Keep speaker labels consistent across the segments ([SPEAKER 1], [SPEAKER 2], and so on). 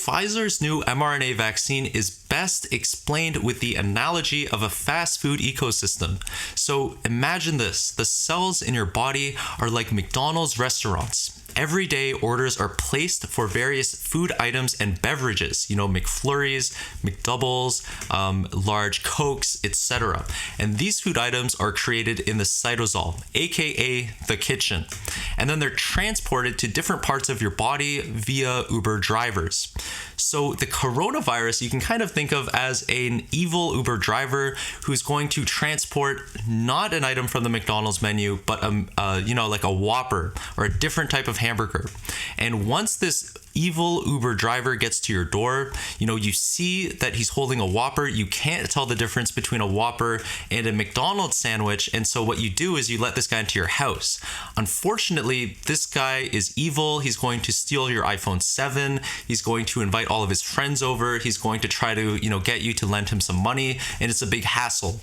[SPEAKER 1] Pfizer's new mRNA vaccine is best explained with the analogy of a fast food ecosystem. So imagine this: the cells in your body are like McDonald's restaurants. Every day, orders are placed for various food items and beverages, McFlurries, McDoubles, large Cokes, etc. And these food items are created in the cytosol, aka the kitchen. And then they're transported to different parts of your body via Uber drivers. So the coronavirus you can kind of think of as an evil Uber driver who's going to transport not an item from the McDonald's menu, but like a Whopper or a different type of hamburger. And once this evil Uber driver gets to your door, you see that he's holding a Whopper. You can't tell the difference between a Whopper and a McDonald's sandwich. And so what you do is you let this guy into your house. Unfortunately, this guy is evil. He's going to steal your iPhone 7. He's going to invite all of his friends over. He's going to try to, get you to lend him some money. And it's a big hassle,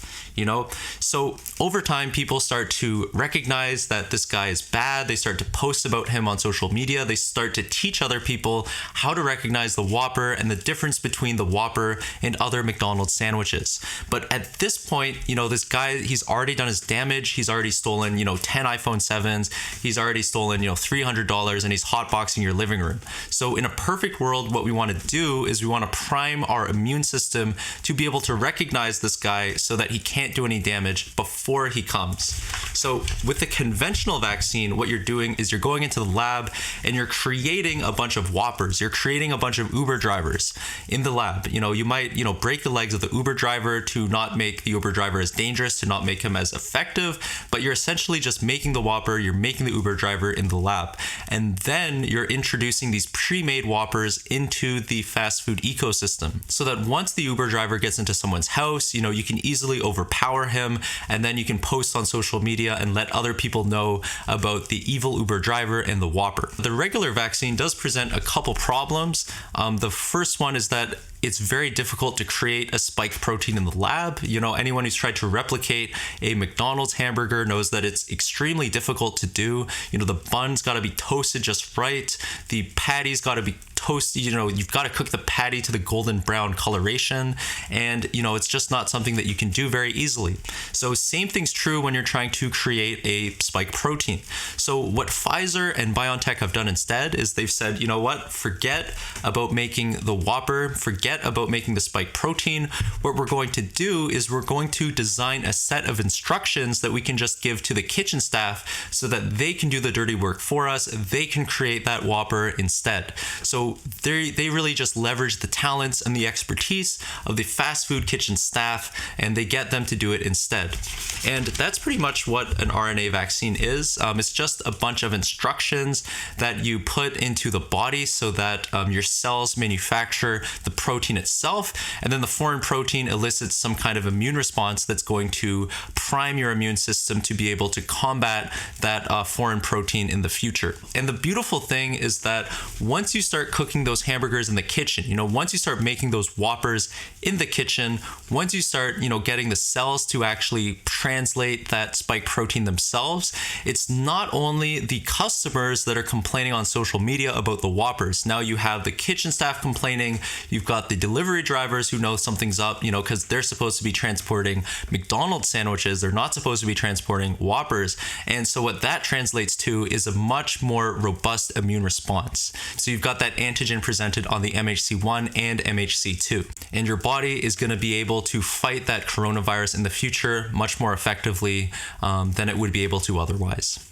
[SPEAKER 1] So over time, people start to recognize that this guy is bad. They start to post about him on social media. They start to teach other people how to recognize the Whopper and the difference between the Whopper and other McDonald's sandwiches. But at this point, this guy, he's already done his damage. He's already stolen, 10 iPhone 7s. He's already stolen, $300, and he's hotboxing your living room. So in a perfect world, what we want to do is we want to prime our immune system to be able to recognize this guy so that he can't do any damage before he comes. So with the conventional vaccine, what you're doing is you're going into the lab and you're creating a bunch of Whoppers. You're creating a bunch of Uber drivers in the lab. You might, break the legs of the Uber driver to not make the Uber driver as dangerous, to not make him as effective, but you're essentially just making the Whopper, you're making the Uber driver in the lab. And then you're introducing these pre-made Whoppers into the fast food ecosystem so that once the Uber driver gets into someone's house, you can easily overpower him, and then you can post on social media and let other people know about the evil Uber driver and the Whopper. The regular vaccine does present a couple problems. The first one is that it's very difficult to create a spike protein in the lab. Anyone who's tried to replicate a McDonald's hamburger knows that it's extremely difficult to do. The bun's got to be toasted just right. The patty's got to be toasted. You've got to cook the patty to the golden brown coloration. And, it's just not something that you can do very easily. So same thing's true when you're trying to create a spike protein. So what Pfizer and BioNTech have done instead is they've said, forget about making the Whopper, forget about making the spike protein. What we're going to do is we're going to design a set of instructions that we can just give to the kitchen staff so that they can do the dirty work for us. They can create that Whopper instead. So they really just leverage the talents and the expertise of the fast food kitchen staff, and they get them to do it instead. And that's pretty much what an RNA vaccine is. It's just a bunch of instructions that you put into the body so that your cells manufacture the protein itself, and then the foreign protein elicits some kind of immune response that's going to prime your immune system to be able to combat that foreign protein in the future. And the beautiful thing is that once you start cooking those hamburgers in the kitchen, once you start making those Whoppers in the kitchen, once you start, getting the cells to actually translate that spike protein themselves, it's not only the customers that are complaining on social media about the Whoppers. Now you have the kitchen staff complaining, you've got the delivery drivers who know something's up, because they're supposed to be transporting McDonald's sandwiches. They're not supposed to be transporting Whoppers. And so what that translates to is a much more robust immune response. So you've got that antigen presented on the MHC1 and MHC2. And your body is going to be able to fight that coronavirus in the future much more effectively than it would be able to otherwise.